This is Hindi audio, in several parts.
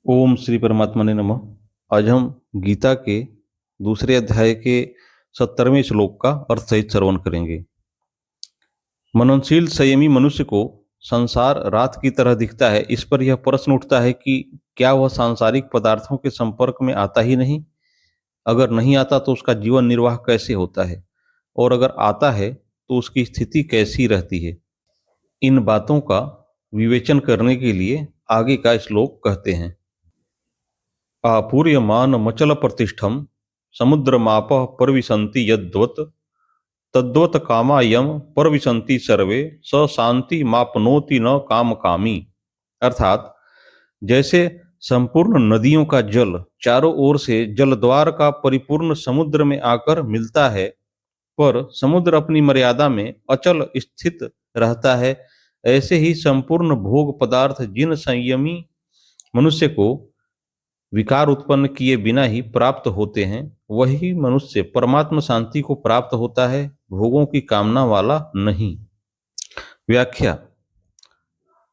ओम श्री परमात्मा ने नमः। आज हम गीता के दूसरे अध्याय के 70वें श्लोक का अर्थ सहित श्रवण करेंगे। मननशील संयमी मनुष्य को संसार रात की तरह दिखता है। इस पर यह प्रश्न उठता है कि क्या वह सांसारिक पदार्थों के संपर्क में आता ही नहीं? अगर नहीं आता तो उसका जीवन निर्वाह कैसे होता है, और अगर आता है तो उसकी स्थिति कैसी रहती है? इन बातों का विवेचन करने के लिए आगे का श्लोक कहते हैं। आपूर्यमानमचलप्रतिष्ठं समुद्रमापः प्रविशन्ति यद्वत् तद्वत् कामा यम प्रविशन्ति सर्वे स शांति मापनोति न कामकामी। अर्थात जैसे संपूर्ण नदियों का जल चारों ओर से जलद्वार का परिपूर्ण समुद्र में आकर मिलता है, पर समुद्र अपनी मर्यादा में अचल स्थित रहता है, ऐसे ही संपूर्ण भोग पदार्थ जिन संयमी मनुष्य को विकार उत्पन्न किए बिना ही प्राप्त होते हैं, वही मनुष्य परमात्म शांति को प्राप्त होता है, भोगों की कामना वाला नहीं। व्याख्या।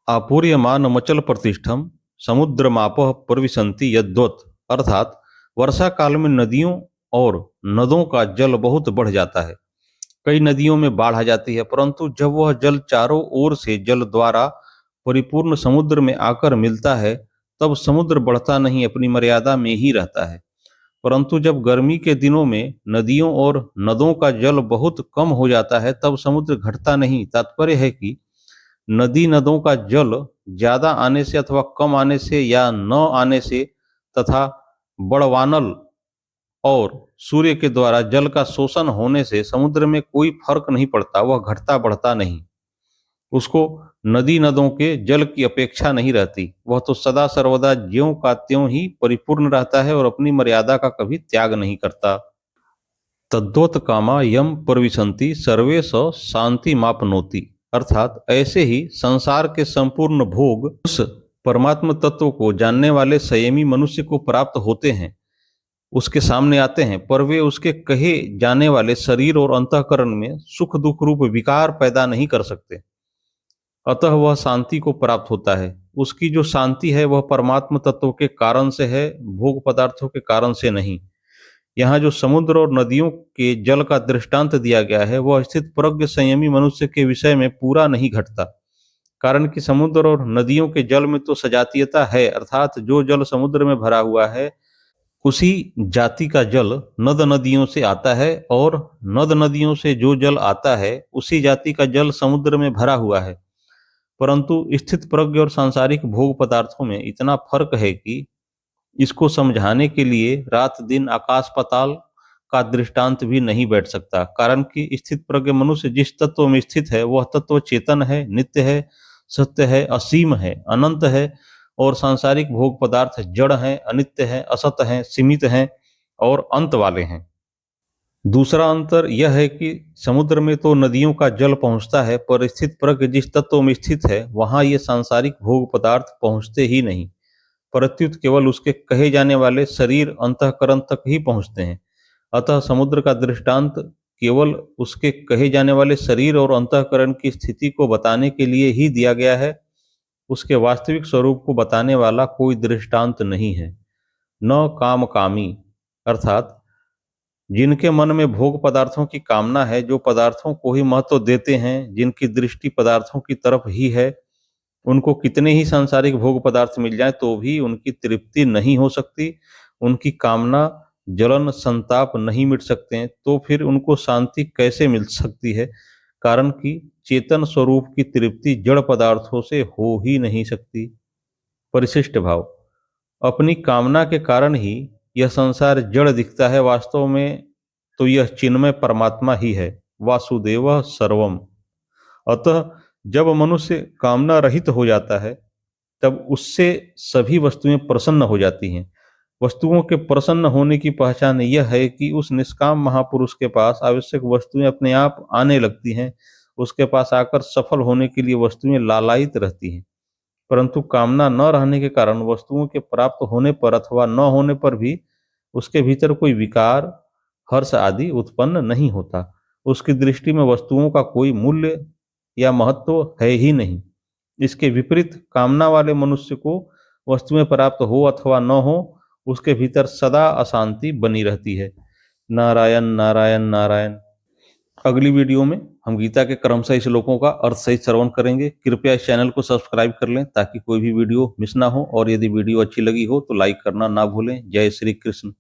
आपूर्यमान मचल प्रतिष्ठम समुद्रमापः प्रविशन्ति यद्वत्। अर्थात वर्षा काल में नदियों और नदों का जल बहुत बढ़ जाता है। कई नदियों में बाढ़ आ जाती है, परंतु जब वह जल चारों ओर से जल द्वारा परिपूर्ण समुद्र में आकर मिलता है, तब समुद्र बढ़ता नहीं, अपनी मर्यादा में ही रहता है। परंतु जब गर्मी के दिनों में नदियों और नदों का जल बहुत कम हो जाता है, तब समुद्र घटता नहीं। तात्पर्य है कि नदी नदों का जल ज्यादा आने से अथवा कम आने से या न आने से तथा बड़वानल और सूर्य के द्वारा जल का शोषण होने से समुद्र में कोई फर्क नहीं पड़ता, वह घटता बढ़ता नहीं। उसको नदी नदों के जल की अपेक्षा नहीं रहती, वह तो सदा सर्वदा ज्यों का त्यों ही परिपूर्ण रहता है और अपनी मर्यादा का कभी त्याग नहीं करता। तद्वत् कामा यम प्रविशन्ति सर्वे स शांति मापनोति। अर्थात ऐसे ही संसार के संपूर्ण भोग उस परमात्म तत्व को जानने वाले संयमी मनुष्य को प्राप्त होते हैं, उसके सामने आते हैं, पर वे उसके कहे जाने वाले शरीर और अंतःकरण में सुख दुख रूप विकार पैदा नहीं कर सकते। अतः वह शांति को प्राप्त होता है। उसकी जो शांति है वह परमात्म तत्व के कारण से है, भोग पदार्थों के कारण से नहीं। यहाँ जो समुद्र और नदियों के जल का दृष्टांत दिया गया है, वह स्थित प्रज्ञ संयमी मनुष्य के विषय में पूरा नहीं घटता। कारण कि समुद्र और नदियों के जल में तो सजातीयता है, अर्थात जो जल समुद्र में भरा हुआ है उसी जाति का जल नद नदियों से आता है, और नद नदियों से जो जल आता है उसी जाति का जल समुद्र में भरा हुआ है। परंतु स्थित प्रज्ञ और सांसारिक भोग पदार्थों में इतना फर्क है कि इसको समझाने के लिए रात दिन आकाश पाताल का दृष्टांत भी नहीं बैठ सकता। कारण कि स्थित प्रज्ञ मनुष्य जिस तत्व में स्थित है वह तत्व चेतन है, नित्य है, सत्य है, असीम है, अनंत है, और सांसारिक भोग पदार्थ जड़ हैं, अनित्य हैं, असत हैं, सीमित हैं और अंत वाले हैं। दूसरा अंतर यह है कि समुद्र में तो नदियों का जल पहुंचता है, पर स्थित प्रज्ञ जिस तत्व में स्थित है वहां ये सांसारिक भोग पदार्थ पहुंचते ही नहीं, प्रत्युत केवल उसके कहे जाने वाले शरीर अंतःकरण तक ही पहुंचते हैं। अतः समुद्र का दृष्टांत केवल उसके कहे जाने वाले शरीर और अंतःकरण की स्थिति को बताने के लिए ही दिया गया है, उसके वास्तविक स्वरूप को बताने वाला कोई दृष्टांत नहीं है। न काम कामी, अर्थात जिनके मन में भोग पदार्थों की कामना है, जो पदार्थों को ही महत्व देते हैं, जिनकी दृष्टि पदार्थों की तरफ ही है, उनको कितने ही सांसारिक भोग पदार्थ मिल जाए तो भी उनकी तृप्ति नहीं हो सकती, उनकी कामना जलन संताप नहीं मिट सकते हैं, तो फिर उनको शांति कैसे मिल सकती है? कारण कि चेतन स्वरूप की तृप्ति जड़ पदार्थों से हो ही नहीं सकती। परिशिष्ट भाव। अपनी कामना के कारण ही यह संसार जड़ दिखता है, वास्तव में तो यह चिन्मय परमात्मा ही है, वासुदेव सर्वम। अतः जब मनुष्य कामना रहित हो जाता है, तब उससे सभी वस्तुएं प्रसन्न हो जाती हैं। वस्तुओं के प्रसन्न होने की पहचान यह है कि उस निष्काम महापुरुष के पास आवश्यक वस्तुएं अपने आप आने लगती हैं, उसके पास आकर सफल होने के लिए वस्तुएं लालायित रहती हैं। परंतु कामना न रहने के कारण वस्तुओं के प्राप्त होने पर अथवा न होने पर भी उसके भीतर कोई विकार, हर्ष आदि उत्पन्न नहीं होता। उसकी दृष्टि में वस्तुओं का कोई मूल्य या महत्व है ही नहीं। इसके विपरीत कामना वाले मनुष्य को वस्तुएं प्राप्त हो अथवा न हो, उसके भीतर सदा अशांति बनी रहती है। नारायण नारायण नारायण। अगली वीडियो में हम गीता के क्रमशः श्लोकों का अर्थ सहित श्रवण करेंगे। कृपया इस चैनल को सब्सक्राइब कर लें ताकि कोई भी वीडियो मिस ना हो, और यदि वीडियो अच्छी लगी हो तो लाइक करना ना भूलें। जय श्री कृष्ण।